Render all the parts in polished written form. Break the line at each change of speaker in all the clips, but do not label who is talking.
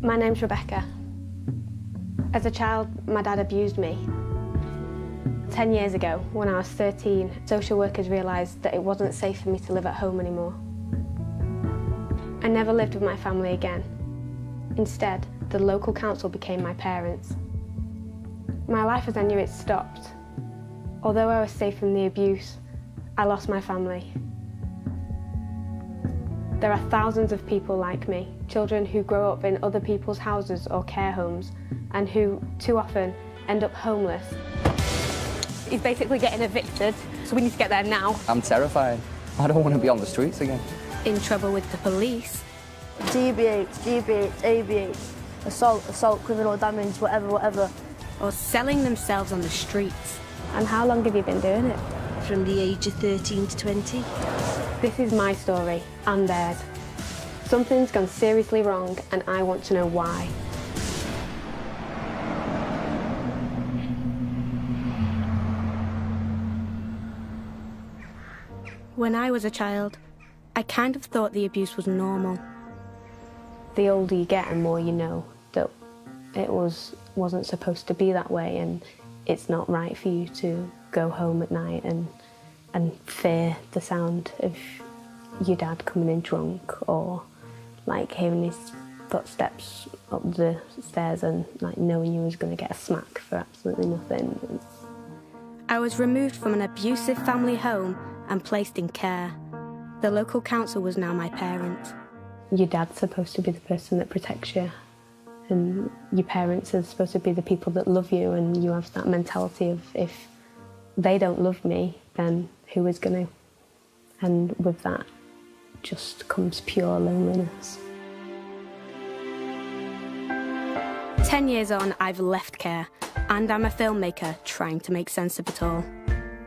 My name's Rebecca. As a child, my dad abused me. 10 years ago, when I was 13, social workers realised that it wasn't safe for me to live at home anymore. I never lived with my family again. Instead, the local council became my parents. My life as I knew it stopped. Although I was safe from the abuse, I lost my family. There are thousands of people like me, children who grow up in other people's houses or care homes, and who, too often, end up homeless. He's basically getting evicted, so we need to get there now.
I'm terrified. I don't want to be on the streets again.
In trouble with the police.
GBH, ABH, assault, criminal damage, whatever.
Or selling themselves on the streets.
And how long have you been doing it?
From the age of 13 to 20.
This is my story, and theirs. Something's gone seriously wrong, and I want to know why. When I was a child, I kind of thought the abuse was normal. The older you get and more you know that it wasn't supposed to be that way, and it's not right for you to go home at night and fear the sound of your dad coming in drunk, or like hearing his footsteps up the stairs and like knowing you was going to get a smack for absolutely nothing. I was removed from an abusive family home and placed in care. The local council was now my parents. Your dad's supposed to be the person that protects you, and your parents are supposed to be the people that love you, and you have that mentality of, if they don't love me, then who is going to? And with that just comes pure loneliness. 10 years on, I've left care, and I'm a filmmaker trying to make sense of it all.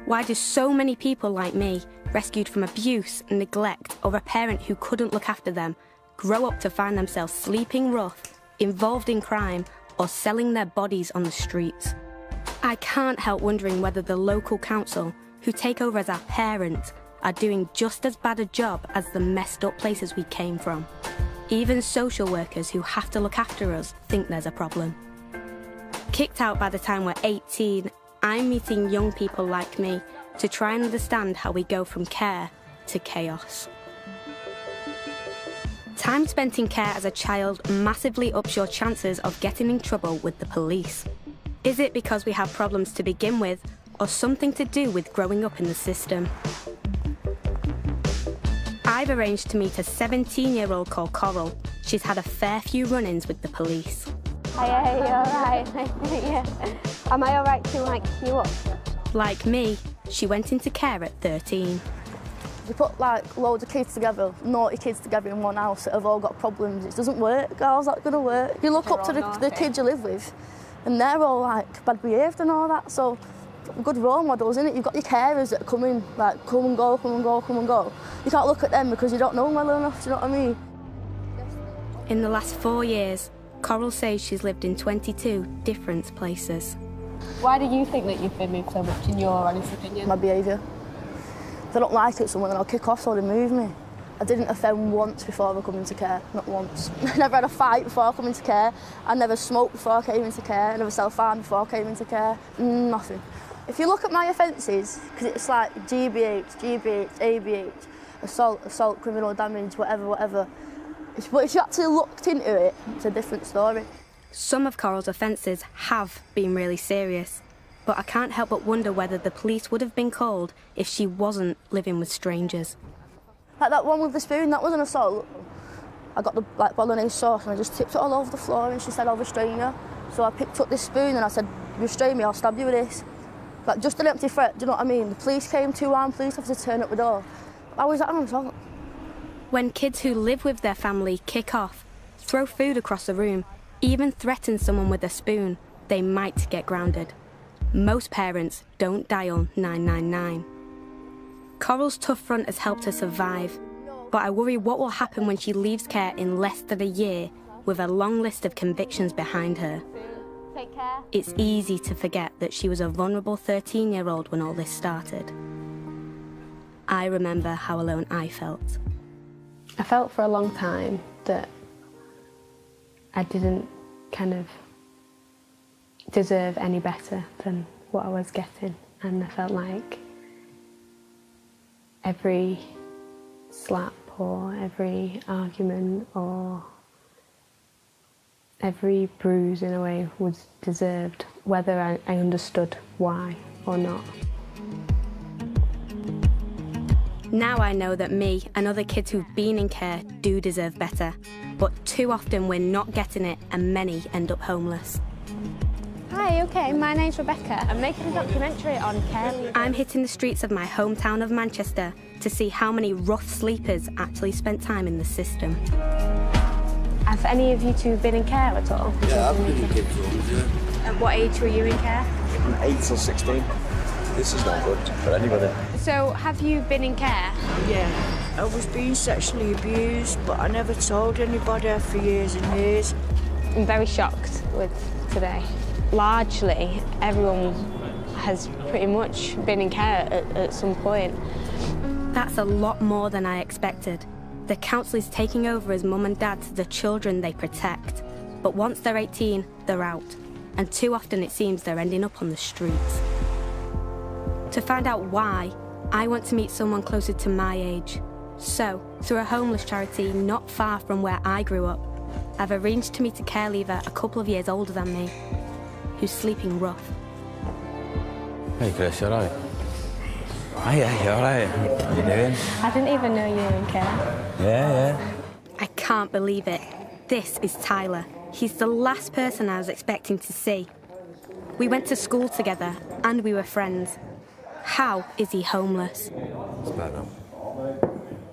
Why do so many people like me, rescued from abuse and neglect, or a parent who couldn't look after them, grow up to find themselves sleeping rough, involved in crime, or selling their bodies on the streets? I can't help wondering whether the local council, who take over as our parents, are doing just as bad a job as the messed up places we came from. Even social workers who have to look after us think there's a problem. Kicked out by the time we're 18, I'm meeting young people like me to try and understand how we go from care to chaos. Time spent in care as a child massively ups your chances of getting in trouble with the police. Is it because we have problems to begin with, or something to do with growing up in the system? I've arranged to meet a 17-year-old called Coral. She's had a fair few run-ins with the police.
Hey, you alright? Yeah. Am I alright to queue up?
Like me, she went into care at 13.
You put loads of kids together, naughty kids together in one house that have all got problems. It doesn't work. How's that going to work? You look up to the kids you live with, and they're all bad behaved and all that. So good role models, innit? You've got your carers that come in, come and go, come and go, come and go. You can't look at them because you don't know them well enough. Do you know what I mean?
In the last 4 years, Coral says she's lived in 22 different places.
Why do you think that you've been moved so much, in your honest opinion?
My behaviour. If I don't like it somewhere, then I'll kick off, so they move me. I didn't offend once before I come into care, not once. I never had a fight before I come into care. I never smoked before I came into care. I never self-harmed before I came into care. Nothing. If you look at my offences, because it's like GBH, ABH, assault, criminal damage, whatever. But if you actually looked into it, it's a different story.
Some of Coral's offences have been really serious, but I can't help but wonder whether the police would have been called if she wasn't living with strangers.
Like that one with the spoon, that was an assault. I got the bolognese sauce and I just tipped it all over the floor, and she said, "I'll restrain you." So I picked up this spoon and I said, "Restrain me, I'll stab you with this." Like, just an empty threat, do you know what I mean? The police came, 2 armed police officers turned up the door. How was that an assault?
When kids who live with their family kick off, throw food across the room, even threaten someone with a spoon, they might get grounded. Most parents don't dial 999. Coral's tough front has helped her survive, but I worry what will happen when she leaves care in less than a year with a long list of convictions behind her.
Take care.
It's easy to forget that she was a vulnerable 13-year-old when all this started. I remember how alone I felt. I felt for a long time that I didn't kind of deserve any better than what I was getting, and I felt like every slap or every argument or every bruise in a way was deserved, whether I understood why or not.
Now I know that me and other kids who've been in care do deserve better, but too often we're not getting it and many end up homeless.
Hi, okay, my name's Rebecca. I'm making a documentary on care leavers.
I'm hitting the streets of my hometown of Manchester to see how many rough sleepers actually spent time in the system.
Have any of you two been in care at all?
Yeah, I've been in kids' rooms, yeah.
At what age were you in care?
From 8 till 16. This is not good for anybody.
So, have you been in care?
Yeah, I was being sexually abused, but I never told anybody for years and years.
I'm very shocked with today. Largely, everyone has pretty much been in care at some point.
That's a lot more than I expected. The council is taking over as mum and dad to the children they protect. But once they're 18, they're out. And too often it seems they're ending up on the streets. To find out why, I want to meet someone closer to my age. So, through a homeless charity not far from where I grew up, I've arranged to meet a care leaver a couple of years older than me, who's sleeping rough.
Hey Chris, you alright? Oh yeah, you alright? What are you doing?
I didn't even know you were in care.
Yeah.
I can't believe it. This is Tyler. He's the last person I was expecting to see. We went to school together and we were friends. How is he homeless?
It's better.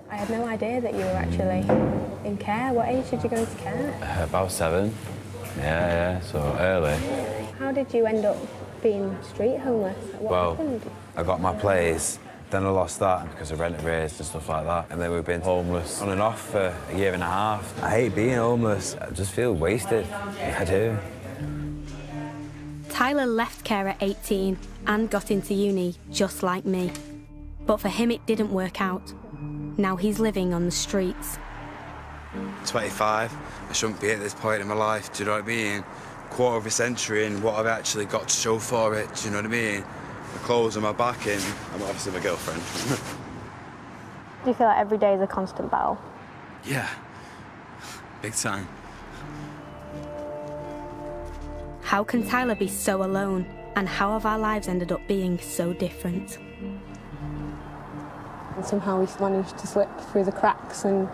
I had no idea that you were actually in care. What age did you go into care?
About 7. Yeah, so early.
How did you end up being street homeless? What happened?
I got my place, then I lost that because of rent raised and stuff like that. And then we've been homeless on and off for a year and a half. I hate being homeless. I just feel wasted. I do.
Tyler left care at 18 and got into uni just like me. But for him it didn't work out. Now he's living on the streets.
25, I shouldn't be at this point in my life, do you know what I mean? Quarter of a century and what I've actually got to show for it, do you know what I mean? My clothes on my back and I'm obviously my girlfriend.
Do you feel like every day is a constant battle?
Yeah, big time.
How can Tyler be so alone? And how have our lives ended up being so different?
And somehow he's managed to slip through the cracks and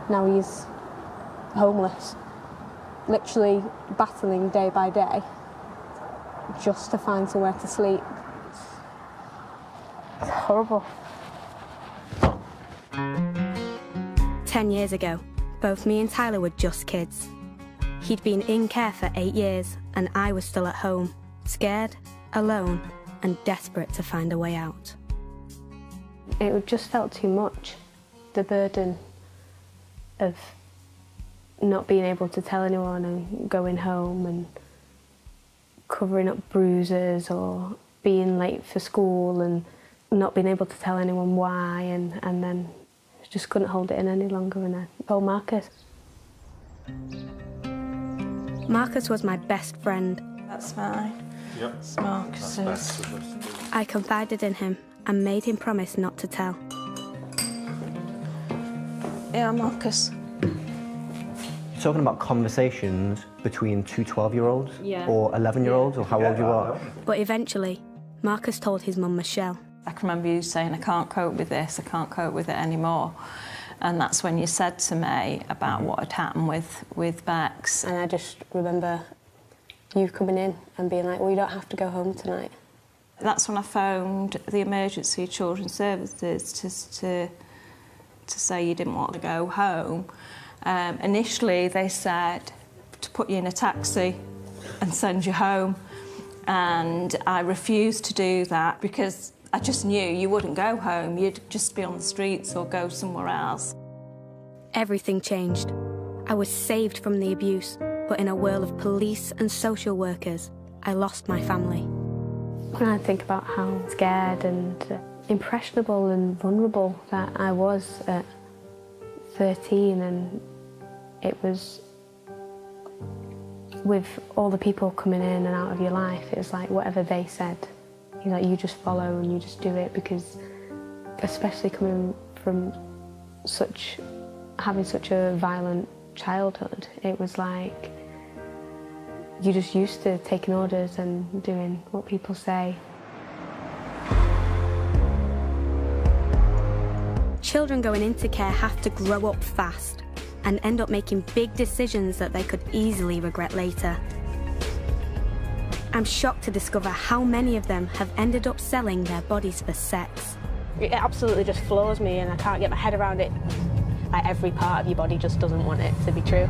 now he's homeless. Literally battling day by day just to find somewhere to sleep. It's horrible.
10 years ago, both me and Tyler were just kids. He'd been in care for 8 years and I was still at home, scared, alone and desperate to find a way out.
It just felt too much, the burden of not being able to tell anyone and going home and covering up bruises or being late for school and not being able to tell anyone why, and then just couldn't hold it in any longer and I told Marcus.
Marcus was my best friend.
That's fine. Yep. It's Marcus's.
I confided in him and made him promise not to tell.
Yeah, Marcus.
You're talking about conversations between two 12-year-olds or 11-year-olds or how old you are?
But eventually, Marcus told his mum, Michelle.
I can remember you saying, I can't cope with this, I can't cope with it anymore. And that's when you said to me about what had happened with Bex.
And I just remember you coming in and being like, well, you don't have to go home tonight.
That's when I phoned the emergency children's services to say you didn't want to go home. Initially, they said to put you in a taxi and send you home. And I refused to do that because I just knew you wouldn't go home. You'd just be on the streets or go somewhere else.
Everything changed. I was saved from the abuse, but in a world of police and social workers, I lost my family.
When I think about how scared and impressionable and vulnerable that I was at 13, and it was with all the people coming in and out of your life, it was like whatever they said, you just follow and you just do it, because especially coming from having such a violent childhood, it was like you're just used to taking orders and doing what people say.
Children going into care have to grow up fast and end up making big decisions that they could easily regret later. I'm shocked to discover how many of them have ended up selling their bodies for sex.
It absolutely just floors me and I can't get my head around it. Like, every part of your body just doesn't want it to be true.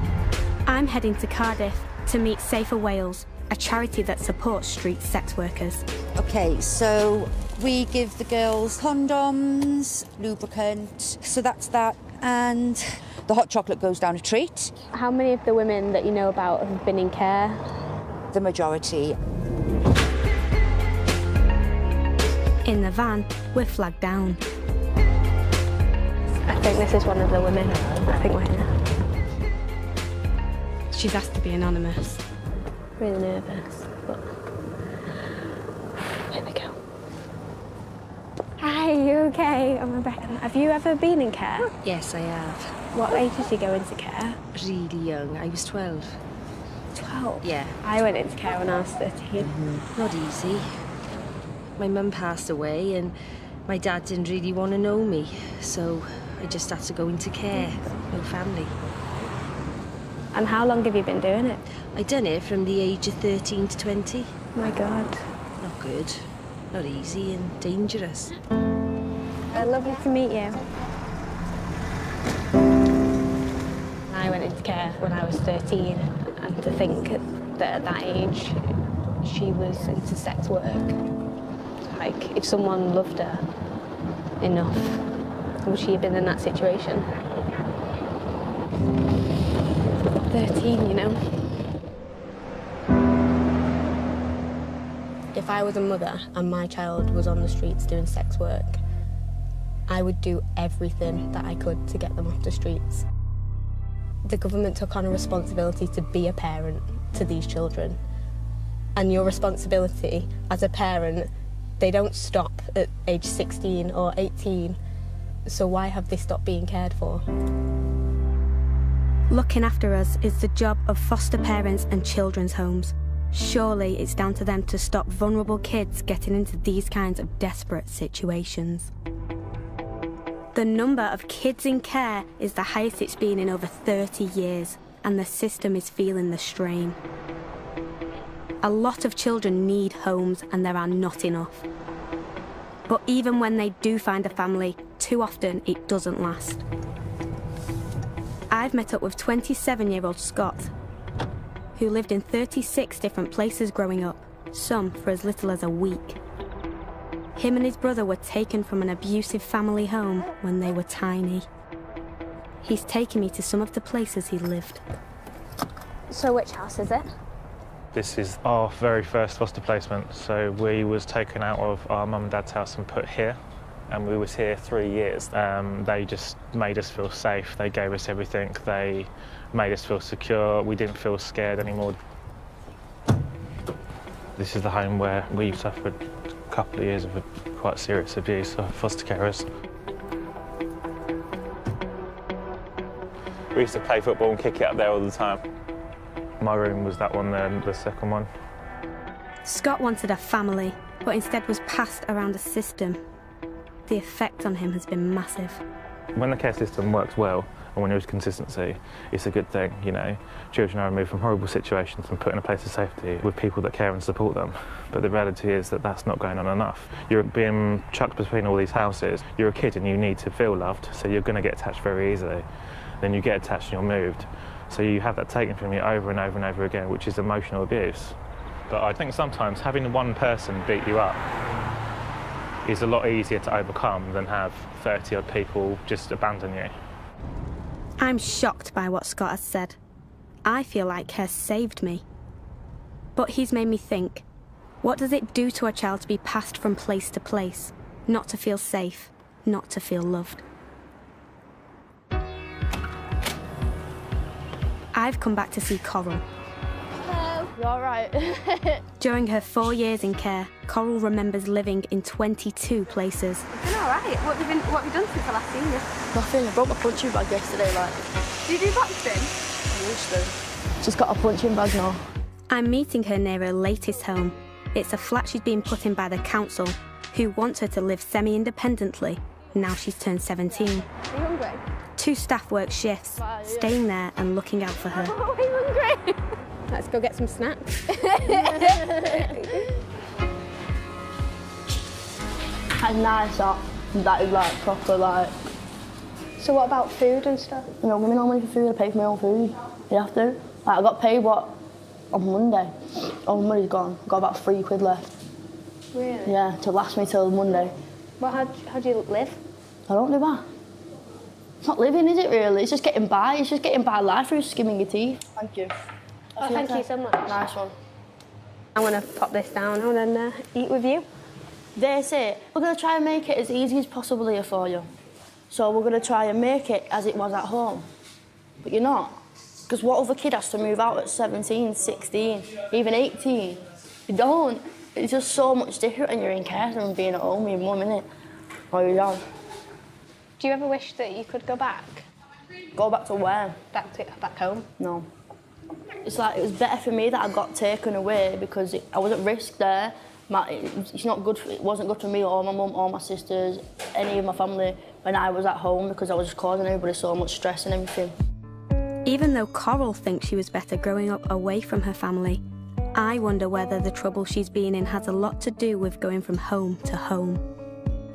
I'm heading to Cardiff to meet Safer Wales, a charity that supports street sex workers.
OK, so we give the girls condoms, lubricant, so that's that, and the hot chocolate goes down a treat.
How many of the women that you know about have been in care?
The majority.
In the van, we're flagged down.
I think this is one of the women. I think we're here.
She's asked to be anonymous.
Really nervous, but here we go. Hi, you okay? I'm Rebecca. Have you ever been in care?
Yes, I have.
What age did you go into care?
Really young. I was 12.
12?
Yeah.
I went into care when I was 13.
Not easy. My mum passed away and my dad didn't really want to know me, so I just had to go into care. No family.
And how long have you been doing it?
I done it from the age of 13 to 20.
My God.
Not good. Not easy and dangerous.
Lovely to meet you. I went into care when I was 13, and to think that at that age she was into sex work. Like, if someone loved her enough, would she have been in that situation? 13, you know? If I was a mother and my child was on the streets doing sex work, I would do everything that I could to get them off the streets. The government took on a responsibility to be a parent to these children. And your responsibility as a parent, they don't stop at age 16 or 18. So why have they stopped being cared for?
Looking after us is the job of foster parents and children's homes. Surely it's down to them to stop vulnerable kids getting into these kinds of desperate situations. The number of kids in care is the highest it's been in over 30 years, and the system is feeling the strain. A lot of children need homes, and there are not enough. But even when they do find a family, too often it doesn't last. I've met up with 27-year-old Scott, who lived in 36 different places growing up, some for as little as a week. Him and his brother were taken from an abusive family home when they were tiny. He's taken me to some of the places he lived.
So which house is it?
This is our very first foster placement. So we was taken out of our mum and dad's house and put here. And we was here 3 years. They just made us feel safe. They gave us everything. They made us feel secure. We didn't feel scared anymore. This is the home where we suffered a couple of years of quite serious abuse of foster carers. We used to play football and kick it up there all the time. My room was that one there, the second one.
Scott wanted a family, but instead was passed around a system. The effect on him has been massive.
When the care system works well, and when there is consistency, it's a good thing, you know. Children are removed from horrible situations and put in a place of safety with people that care and support them. But the reality is that that's not going on enough. You're being chucked between all these houses. You're a kid and you need to feel loved, so you're going to get attached very easily. Then you get attached and you're moved. So you have that taken from you over and over and over again, which is emotional abuse. But I think sometimes having one person beat you up is a lot easier to overcome than have 30-odd people just abandon you.
I'm shocked by what Scott has said. I feel like care saved me. But he's made me think, what does it do to a child to be passed from place to place, not to feel safe, not to feel loved? I've come back to see Coral.
You all right?
During her 4 years in care, Coral remembers living in 22 places.
It's been all right. What have you done since I last seen you?
Nothing. I broke my punching bag yesterday, like.
Do you do boxing?
I used to. Just got a punching bag now.
I'm meeting her near her latest home. It's a flat she's been put in by the council, who wants her to live semi-independently, now she's turned 17.
Are you hungry?
2 staff work shifts, staying there and looking out for her.
Oh, are you hungry? Let's go get some snacks.
That's nice, that is like proper, like.
So what about food and stuff?
You know, give me no money for food, I pay for my own food. You have to. Like, I got paid, what, on Monday? All the money's gone. Got about £3 left.
Really?
Yeah, to last me till Monday.
Well, how do you live?
I don't do that. It's not living, is it really? It's just getting by. It's just getting by life through skimming your teeth. Thank you.
Oh, thank you so much.
Nice one.
I'm going to pop this down and then eat with you.
That's it. We're going to try and make it as easy as possible here for you. So we're going to try and make it as it was at home. But you're not. Because what other kid has to move out at 17, 16, even 18? You don't. It's just so much different when you're in care than being at home with your mum, innit? Or your dad.
Do you ever wish that you could go back?
Go back to where?
Back home?
No. It's like, it was better for me that I got taken away because I was at risk there. It's not good. It wasn't good for me or my mum or my sisters, any of my family, when I was at home because I was just causing everybody so much stress and everything.
Even though Coral thinks she was better growing up away from her family, I wonder whether the trouble she's been in has a lot to do with going from home to home.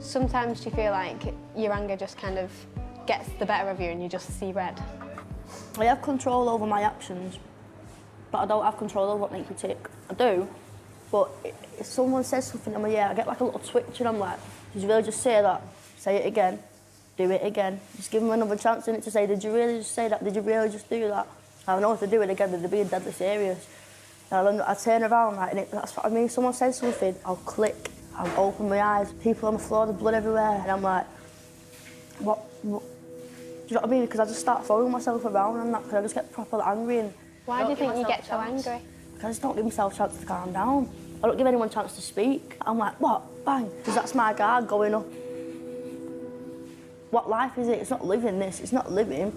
Sometimes do you feel like your anger just kind of gets the better of you and you just see red?
I have control over my actions, but I don't have control over what makes me tick. I do, but if someone says something, I get like a little twitch and I'm like, did you really just say that? Say it again, do it again. Just give them another chance in it to say, did you really just say that? Did you really just do that? I know if they do it again, they're being deadly serious. And I turn around, like, and that's what I mean. If someone says something, I'll click, I'll open my eyes, people on the floor, there's blood everywhere, and I'm like, what? Do you know what I mean? Because I just start throwing myself around and that, because I just get proper angry. And
why do you think you get so angry?
Because I just don't give myself a chance to calm down. I don't give anyone a chance to speak. I'm like, what? Bang. Because that's my guard going up. What life is it? It's not living this, it's not living.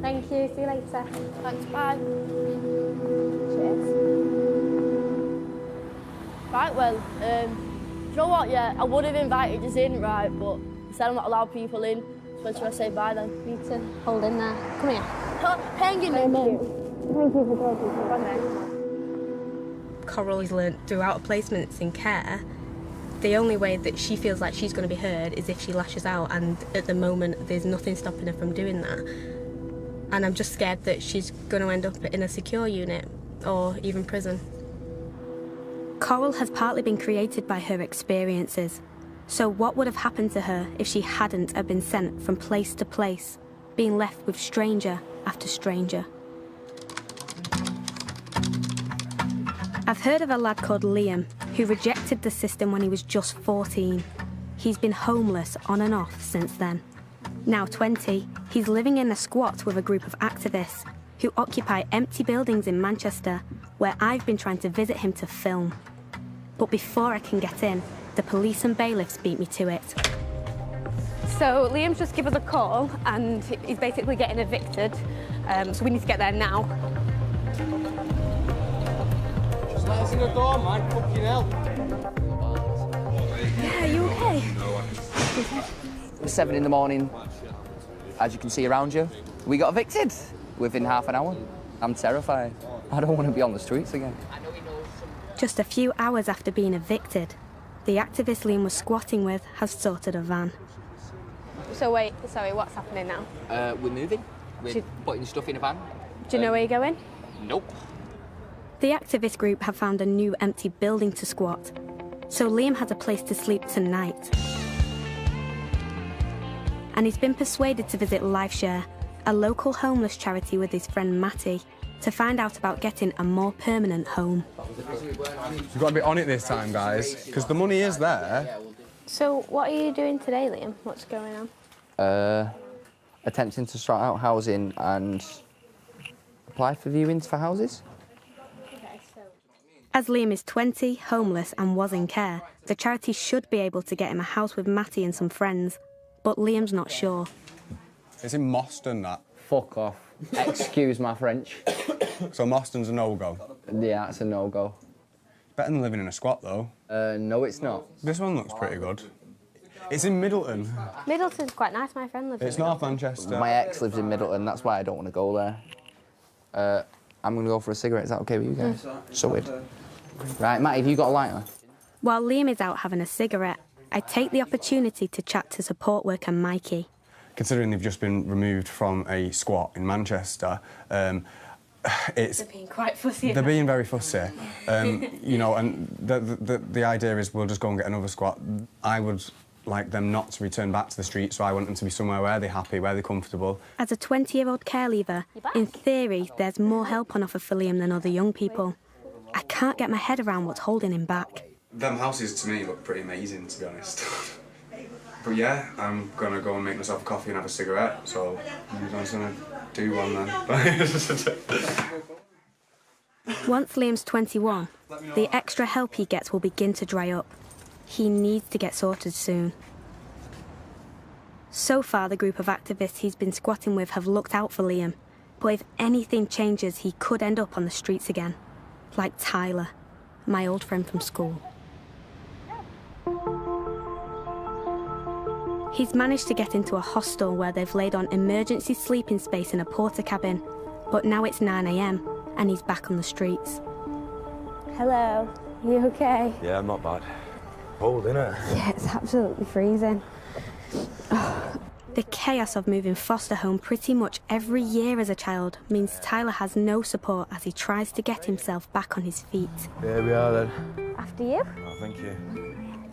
Thank you, see you later.
Thanks, bye.
Cheers.
Right, well, you know what, yeah, I would have invited you in, right, but you said I'm not allowed people in, so when should I say bye then?
You need to hold in there. Come here.
Hang in there.
Thank you for talking to me.
Coral has learnt throughout her placements in care, the only way that she feels like she's going to be heard is if she lashes out, and at the moment there's nothing stopping her from doing that. And I'm just scared that she's going to end up in a secure unit or even prison. Coral has partly been created by her experiences. So what would have happened to her if she hadn't have been sent from place to place, being left with stranger after stranger? I've heard of a lad called Liam who rejected the system when he was just 14. He's been homeless on and off since then. Now 20, he's living in a squat with a group of activists who occupy empty buildings in Manchester, where I've been trying to visit him to film. But before I can get in, the police and bailiffs beat me to it.
So Liam's just given us a call and he's basically getting evicted, so we need to get there now.
Just let us in the door, man. Fucking hell.
Yeah, are you okay?
It's 7 in the morning. As you can see around you, we got evicted within half an hour. I'm terrified. I don't want to be on the streets again.
Just a few hours after being evicted, the activist Liam was squatting with has sorted a van.
So wait, sorry, what's happening now?
We're moving. We're putting stuff in a van.
Do you know where you're going?
Nope.
The activist group have found a new empty building to squat, so Liam has a place to sleep tonight. And he's been persuaded to visit LifeShare, a local homeless charity, with his friend Matty, to find out about getting a more permanent home.
You've got to be on it this time, guys, because the money is there.
So what are you doing today, Liam? What's going on?
Attempting to sort out housing and apply for viewings for houses.
As Liam is 20, homeless and was in care, the charity should be able to get him a house with Matty and some friends. But Liam's not sure.
It's in Moston, that.
Fuck off. Excuse my French.
So Moston's a no-go?
Yeah, it's a no-go.
Better than living in a squat, though.
No, it's not.
This one looks pretty good. It's in Middleton.
Middleton's quite nice, my friend lives in
It's North Manchester.
My ex lives in Middleton, that's why I don't want to go there. I'm going to go for a cigarette, is that OK with you guys? Sorted. Right, Matty, have you got a lighter?
While Liam is out having a cigarette, I take the opportunity to chat to support worker Mikey.
Considering they've just been removed from a squat in Manchester, they're
being quite fussy.
They're being very fussy, you know, and the idea is we'll just go and get another squat. I would like them not to return back to the street, so I want them to be somewhere where they're happy, where they're comfortable.
As a 20-year-old care leaver, in theory, there's more help on offer for Liam than other young people. I can't get my head around what's holding him back.
Them houses, to me, look pretty amazing, to be honest. But yeah, I'm going to go and make myself a coffee and have a cigarette, so I'm just going to do one then.
Once Liam's 21, the extra help he gets will begin to dry up. He needs to get sorted soon. So far, the group of activists he's been squatting with have looked out for Liam. But if anything changes, he could end up on the streets again. Like Tyler, my old friend from school. He's managed to get into a hostel where they've laid on emergency sleeping space in a porter cabin. But now it's 9 AM and he's back on the streets.
Hello, you okay?
Yeah, I'm not bad. Cold, innit?
Yeah, it's absolutely freezing.
The chaos of moving foster home pretty much every year as a child means Tyler has no support as he tries to get himself back on his feet.
There we are then.
After you?
Oh, thank you.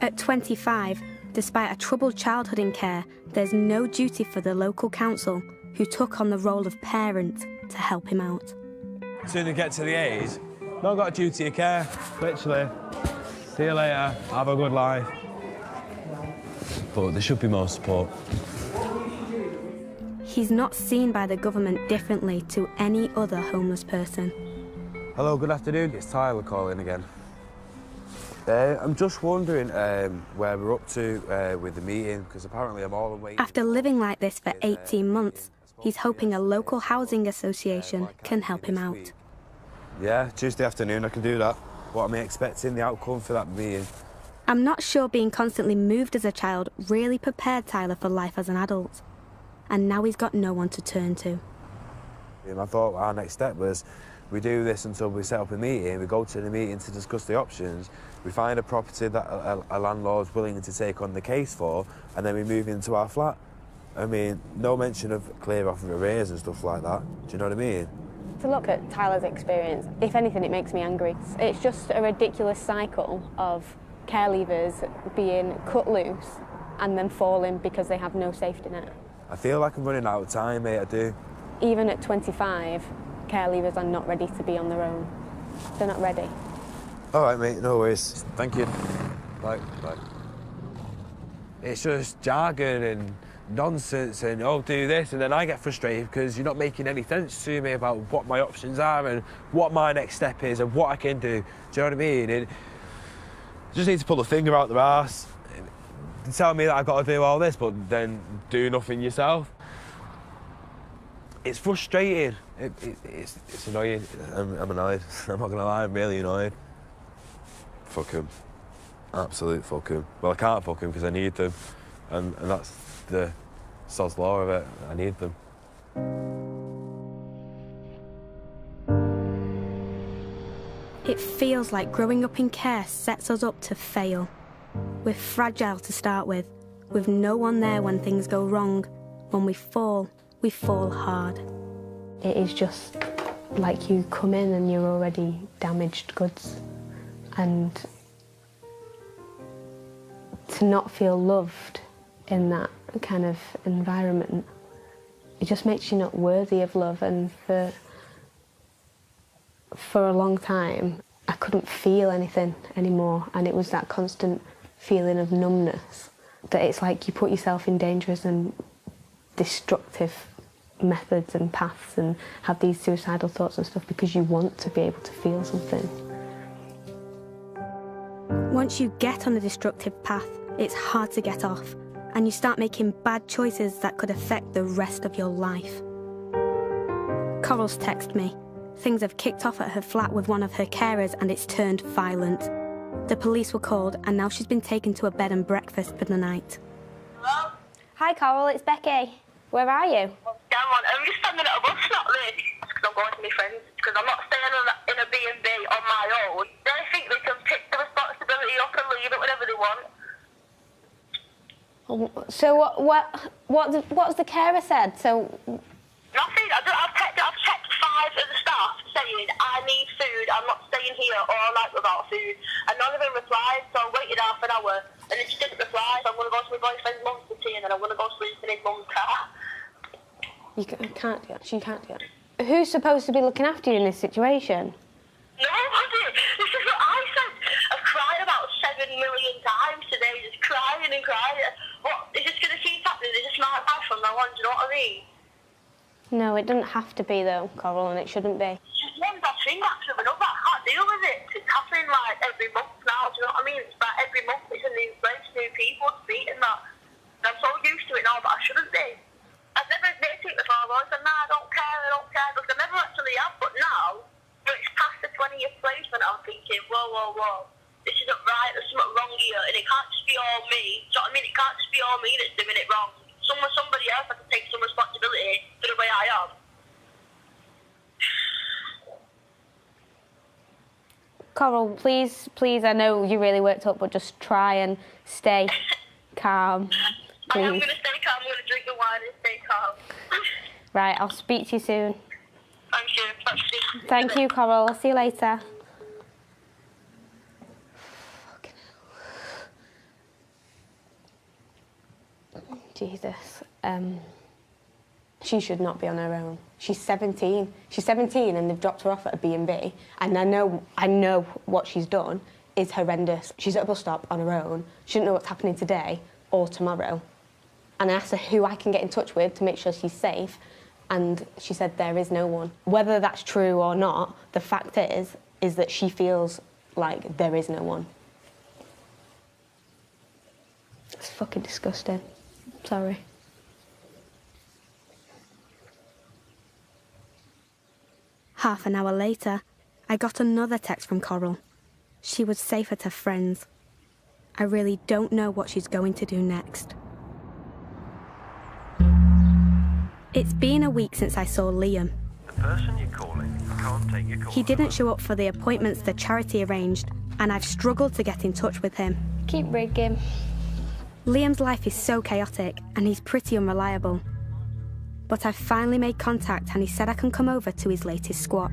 At 25, despite a troubled childhood in care, there's no duty for the local council, who took on the role of parent to help him out.
As soon as I get to the age, not got a duty of care, literally. See you later, have a good life. But there should be more support.
He's not seen by the government differently to any other homeless person.
Hello, good afternoon. It's Tyler calling again. I'm just wondering where we're up to with the meeting, because apparently I'm all away.
After living like this for 18 months, he's hoping a local housing association can help him out.
Yeah, Tuesday afternoon I can do that. What am I expecting the outcome for that meeting?
I'm not sure being constantly moved as a child really prepared Tyler for life as an adult. And now he's got no one to turn to.
I thought our next step was we do this until we set up a meeting, we go to the meeting to discuss the options, we find a property that a landlord's willing to take on the case for, and then we move into our flat. I mean, no mention of clear off of arrears and stuff like that. Do you know what I mean?
To look at Tyler's experience, if anything, it makes me angry. It's just a ridiculous cycle of care leavers being cut loose and then falling because they have no safety net.
I feel like I'm running out of time, mate, I do.
Even at 25, care leavers are not ready to be on their own. They're not ready.
All right, mate, no worries. Thank you. Bye. It's just jargon and nonsense and, oh, do this, and then I get frustrated because you're not making any sense to me about what my options are and what my next step is and what I can do. Do you know what I mean? And you just need to pull the finger out their arse. Tell me that I've got to do all this, but then do nothing yourself. It's frustrating. It's annoying. I'm annoyed. I'm not going to lie, I'm really annoyed. Fuck him. Absolute fuck him. Well, I can't fuck him because I need them. And that's the sod's law of it. I need them.
It feels like growing up in care sets us up to fail. We're fragile to start with no one there when things go wrong. When we fall hard.
It is just like you come in and you're already damaged goods. And to not feel loved in that kind of environment, it just makes you not worthy of love. And for a long time, I couldn't feel anything anymore. And it was that constant feeling of numbness, that it's like you put yourself in dangerous and destructive methods and paths and have these suicidal thoughts and stuff because you want to be able to feel something.
Once you get on a destructive path, it's hard to get off, and you start making bad choices that could affect the rest of your life. Coral's texted me. Things have kicked off at her flat with one of her carers and it's turned violent. The police were called and now she's been taken to a bed and breakfast for the night.
Hello?
Hi Coral, it's Becky. Where are you?
I'm just standing at a bus stop, really, because I'm going to my friends, because I'm not staying in a B&B on my own. They think they can pick the responsibility up and leave it whenever they want.
So what's the carer said? So
nothing. I've checked 5 of the staff saying I need food, I'm not staying here all night without food, and none of them replied, so I waited half an hour and they just didn't reply, so I'm going to go to my boyfriend's mum's for tea and then I'm going to go sleep in his mum's car.
You can't do that. She can't do that. Who's supposed to be looking after you in this situation?
Nobody. This is what I said. I've cried about 7 million times today, just crying and crying. What, is this going to keep happening? Is this my life from now on? Do you know what I mean?
No, it doesn't have to be though, Coral, and it shouldn't be.
It's just one bad thing after another. I can't deal with it. It's happening like every month now, do you know what I mean? It's like every month it's a new place, new people to meet and that. And I'm so used to it now, but I shouldn't be. I've never admitted it before, I said, nah, I don't care, because I never actually have, but now, when it's past the 20th placement, I'm thinking, whoa, this isn't right, there's something wrong here, and it can't just be all me, do you know what I mean? It can't just be all me that's doing it wrong. Somebody else has to take some responsibility for the way I am.
Coral, please, I know you're really worked up, but just try and stay calm, please.
I am going to stay calm, I'm going to drink the wine and stay calm.
Right, I'll speak to you soon.
Thank you.
Thank you, Coral. I'll see you later. Jesus. She should not be on her own. She's 17. She's 17 and they've dropped her off at a B&B. And I know what she's done is horrendous. She's at a bus stop on her own. She doesn't know what's happening today or tomorrow. And I asked her who I can get in touch with to make sure she's safe. And she said there is no one. Whether that's true or not, the fact is that she feels like there is no one. It's fucking disgusting. Sorry.
Half an hour later, I got another text from Coral. She was safe at her friend's. I really don't know what she's going to do next. It's been a week since I saw Liam.
The person you're calling can't take your call.
He didn't show up for the appointments the charity arranged, and I've struggled to get in touch with him.
Keep rigging.
Liam's life is so chaotic, and he's pretty unreliable. But I've finally made contact, and he said I can come over to his latest squat.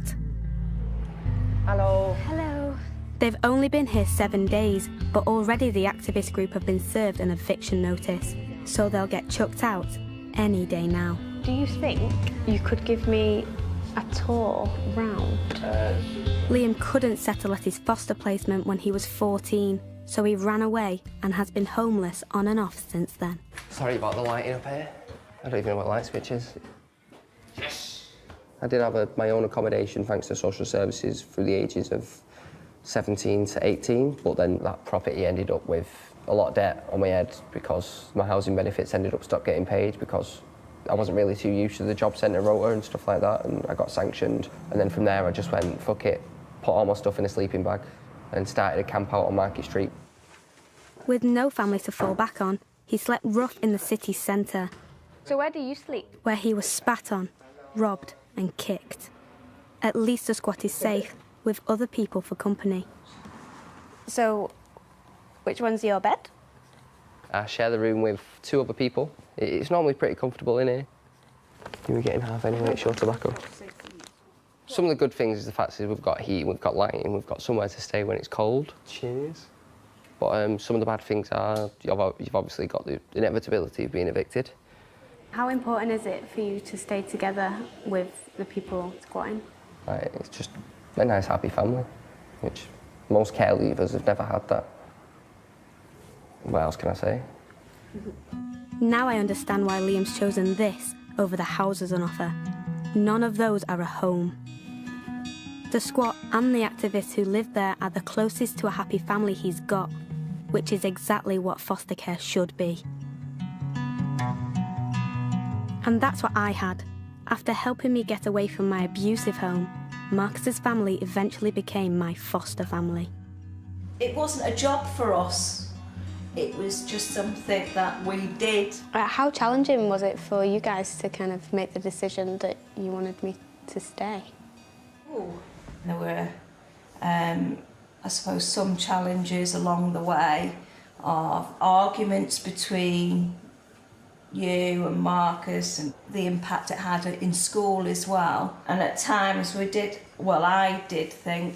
Hello.
Hello. They've only been here 7 days, but already the activist group have been served an eviction notice, so they'll get chucked out any day now.
Do you think you could give me a tour round?
Liam couldn't settle at his foster placement when he was 14, so he ran away and has been homeless on and off since then.
Sorry about the lighting up here. I don't even know what light switch is. I did have my own accommodation thanks to social services through the ages of 17 to 18, but then that property ended up with a lot of debt on my head because my housing benefits ended up stopped getting paid because I wasn't really too used to the job centre rota and stuff like that, and I got sanctioned. And then from there I just went, fuck it, put all my stuff in a sleeping bag and started a camp out on Market Street.
With no family to fall back on, he slept rough in the city's centre.
So where do you sleep?
Where he was spat on, robbed and kicked. At least the squat is safe, with other people for company.
So, which one's your bed?
I share the room with 2 other people. It's normally pretty comfortable in here. You were getting half anyway, it's your tobacco. Some of the good things is the fact that we've got heat, we've got lighting, we've got somewhere to stay when it's cold. Cheers. But some of the bad things are, you've obviously got the inevitability of being evicted.
How important is it for you to stay together with the people squatting?
It's just a nice, happy family, which most care leavers have never had that. What else can I say?
Now I understand why Liam's chosen this over the houses on offer. None of those are a home. The squat and the activists who live there are the closest to a happy family he's got, which is exactly what foster care should be. And that's what I had. After helping me get away from my abusive home, Marcus's family eventually became my foster family.
It wasn't a job for us. It was just something that we did.
How challenging was it for you guys to kind of make the decision that you wanted me to stay?
Ooh. There were, I suppose, some challenges along the way of arguments between you and Marcus and the impact it had in school as well. And at times I did think,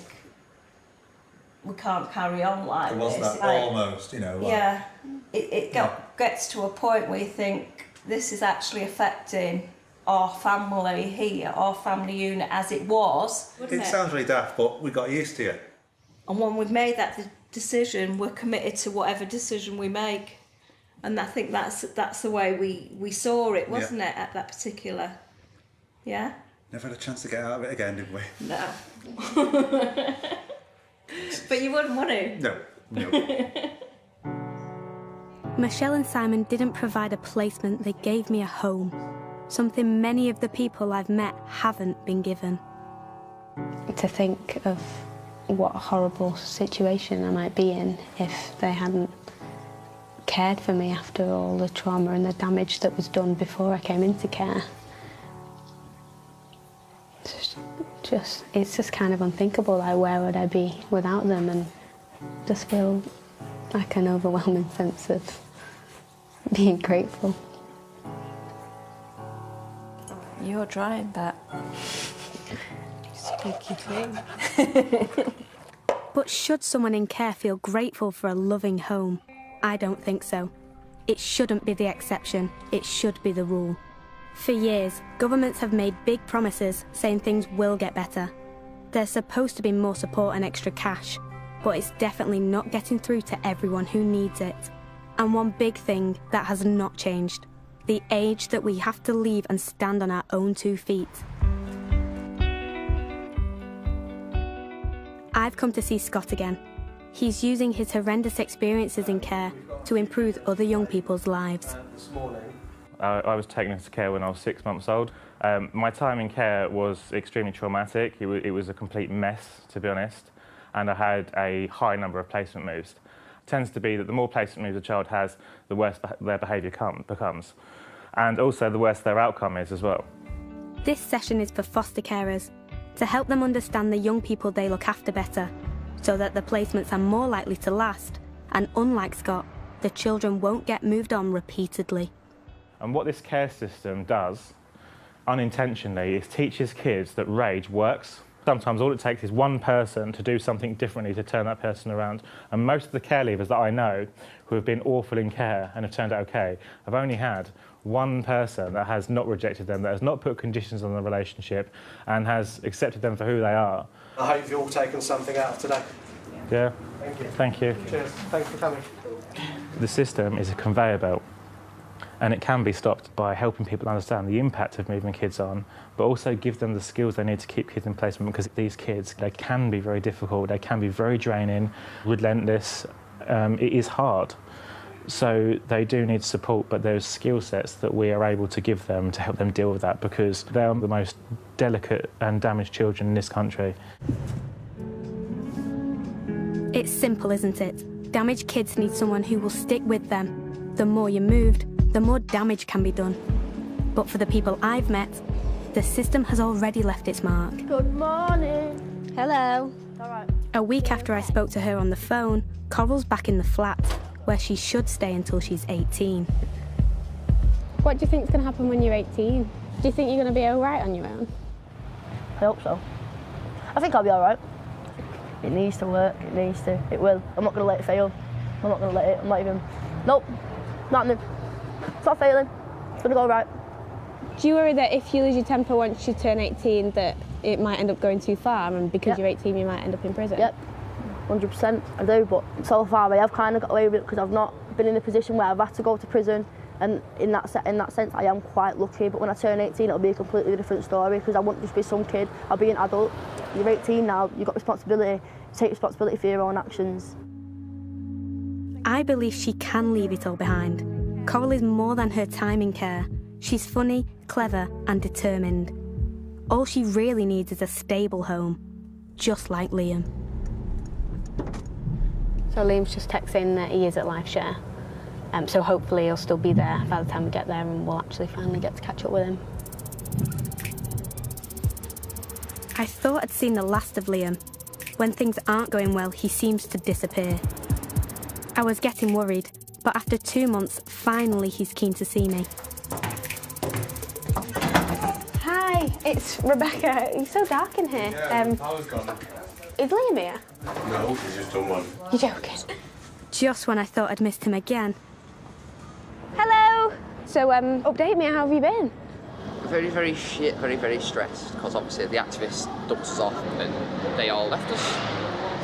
we can't carry on like this.
It wasn't that almost, you know. Like,
yeah, it gets to a point where you think this is actually affecting our family here, our family unit as it was.
It sounds really daft, but we got used to it.
And when we've made that decision, we're committed to whatever decision we make. And I think that's the way we saw it, wasn't it, at that particular... Yeah?
Never had a chance to get out of it again, did we?
No. But you wouldn't want to?
No.
Michelle and Simon didn't provide a placement, they gave me a home. Something many of the people I've met haven't been given.
To think of what a horrible situation I might be in if they hadn't cared for me after all the trauma and the damage that was done before I came into care. It's just kind of unthinkable, like where would I be without them, and just feel like an overwhelming sense of being grateful.
You're trying that. Squeaky thing.
But should someone in care feel grateful for a loving home? I don't think so. It shouldn't be the exception, it should be the rule. For years, governments have made big promises saying things will get better. There's supposed to be more support and extra cash, but it's definitely not getting through to everyone who needs it. And one big thing that has not changed, the age that we have to leave and stand on our own 2 feet. I've come to see Scott again. He's using his horrendous experiences in care to improve other young people's lives.
I was taken into care when I was 6 months old. My time in care was extremely traumatic. It was a complete mess, to be honest, and I had a high number of placement moves. It tends to be that the more placement moves a child has, the worse their behaviour becomes, and also the worse their outcome is as well.
This session is for foster carers, to help them understand the young people they look after better, so that the placements are more likely to last, and unlike Scott, the children won't get moved on repeatedly.
And what this care system does, unintentionally, is teaches kids that rage works. Sometimes all it takes is one person to do something differently to turn that person around. And most of the care leavers that I know who have been awful in care and have turned out okay, have only had one person that has not rejected them, that has not put conditions on the relationship and has accepted them for who they are.
I hope you've all taken something out of today.
Yeah.
Thank you.
Thank you.
Cheers. Thanks for coming.
The system is a conveyor belt, and it can be stopped by helping people understand the impact of moving kids on, but also give them the skills they need to keep kids in placement, because these kids, they can be very difficult, they can be very draining, relentless, it is hard. So they do need support, but there's skill sets that we are able to give them to help them deal with that, because they're the most delicate and damaged children in this country.
It's simple, isn't it? Damaged kids need someone who will stick with them. The more you're moved, the more damage can be done. But for the people I've met, the system has already left its mark.
Good morning.
Hello.
All right.
A week after I spoke to her on the phone, Coral's back in the flat, where she should stay until she's 18.
What do you think's going to happen when you're 18? Do you think you're going to be all right on your own?
I hope so. I think I'll be all right. It needs to work, it needs to, it will. I'm not going to let it fail. I'm not going to let it, I'm not even, nope, not happening. It's not failing, it's going to go right.
Do you worry that if you lose your temper once you turn 18 that it might end up going too far, and because you're 18 you might end up in prison?
Yep, 100% I do, but so far I have kind of got away with it because I've not been in a position where I've had to go to prison And in that sense, I am quite lucky. But when I turn 18, it'll be a completely different story, because I won't just be some kid. I'll be an adult. You're 18 now. You've got responsibility. Take responsibility for your own actions.
I believe she can leave it all behind. Coral is more than her time in care. She's funny, clever, and determined. All she really needs is a stable home, just like Liam.
So Liam's just texting that he is at Life Share. So hopefully he'll still be there by the time we get there, and we'll actually finally get to catch up with him.
I thought I'd seen the last of Liam. When things aren't going well, he seems to disappear. I was getting worried, but after 2 months, finally he's keen to see me.
Hi, it's Rebecca. It's so dark in here.
I was gone.
Is Liam here?
No, he's just done one.
You're joking.
Just when I thought I'd missed him again.
Hello! So, update me, how have you been?
Very, very shit, very, very stressed, because obviously the activists dumped us off and they all left us.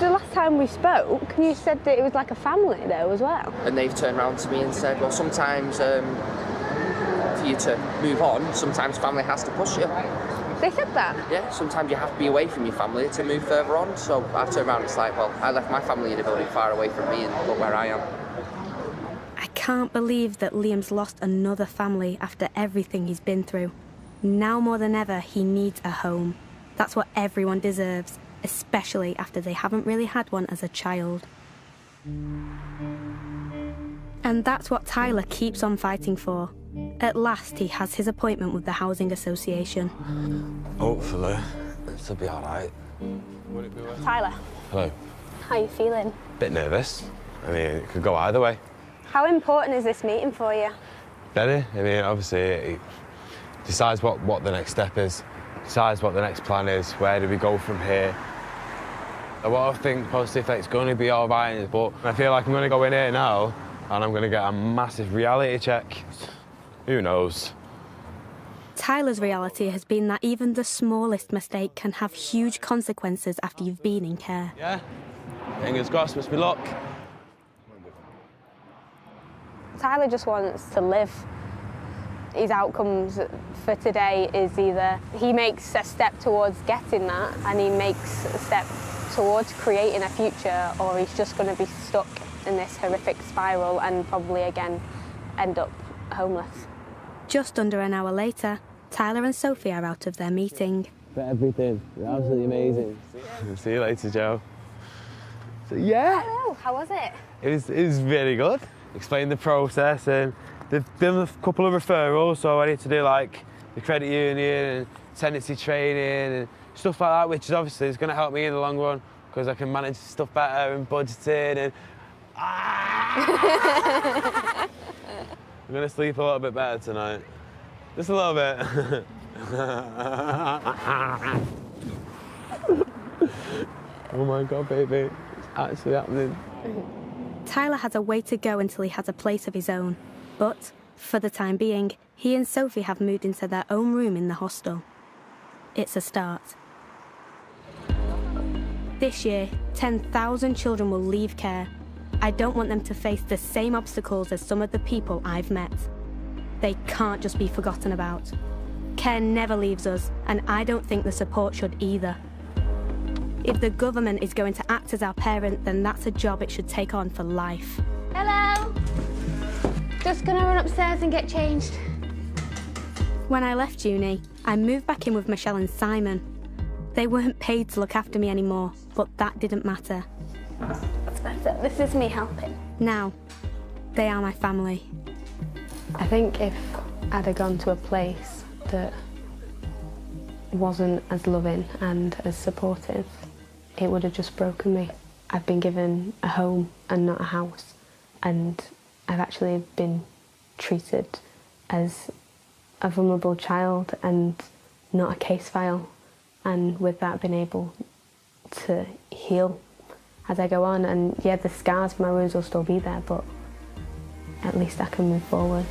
The last time we spoke, you said that it was like a family though as well.
And they've turned around to me and said, well, sometimes for you to move on, sometimes family has to push you.
They said that?
Yeah, sometimes you have to be away from your family to move further on. So I turned around and it's like, well, I left my family in a building far away from me and look where I am.
I can't believe that Liam's lost another family after everything he's been through. Now more than ever, he needs a home. That's what everyone deserves, especially after they haven't really had one as a child. And that's what Tyler keeps on fighting for. At last, he has his appointment with the Housing Association.
Hopefully, it'll be all right.
Tyler.
Hello.
How are you feeling?
Bit nervous. I mean, it could go either way.
How important is this meeting for you?
Very. I mean, obviously, it decides what the next step is, decides what the next plan is, where do we go from here. What I think positive it's going to be all right, but I feel like I'm going to go in here now and I'm going to get a massive reality check. Who knows?
Tyler's reality has been that even the smallest mistake can have huge consequences after you've been in care.
Yeah, fingers crossed, wish me luck.
Tyler just wants to live. His outcomes for today is either he makes a step towards getting that and he makes a step towards creating a future, or he's just going to be stuck in this horrific spiral and probably again end up homeless.
Just under an hour later, Tyler and Sophie are out of their meeting.
For everything, you're absolutely amazing. See you later, Joe. So, yeah.
Hello, how was it?
It was really good. Explained the process and they've done a couple of referrals, so I need to do like the credit union and tenancy training and stuff like that, which is obviously is going to help me in the long run because I can manage stuff better and budgeting and I'm going to sleep a little bit better tonight. Just a little bit. Oh my God, baby. It's actually happening.
Tyler has a way to go until he has a place of his own. But, for the time being, he and Sophie have moved into their own room in the hostel. It's a start. This year, 10,000 children will leave care. I don't want them to face the same obstacles as some of the people I've met. They can't just be forgotten about. Care never leaves us, and I don't think the support should either. If the government is going to act as our parent, then that's a job it should take on for life.
Hello! Just gonna run upstairs and get changed.
When I left uni, I moved back in with Michelle and Simon. They weren't paid to look after me anymore, but that didn't matter.
That's better. This is me helping.
Now, they are my family.
I think if I'd have gone to a place that wasn't as loving and as supportive, it would have just broken me. I've been given a home and not a house, and I've actually been treated as a vulnerable child and not a case file, and with that been able to heal as I go on. And yeah, the scars from my wounds will still be there, but at least I can move forward.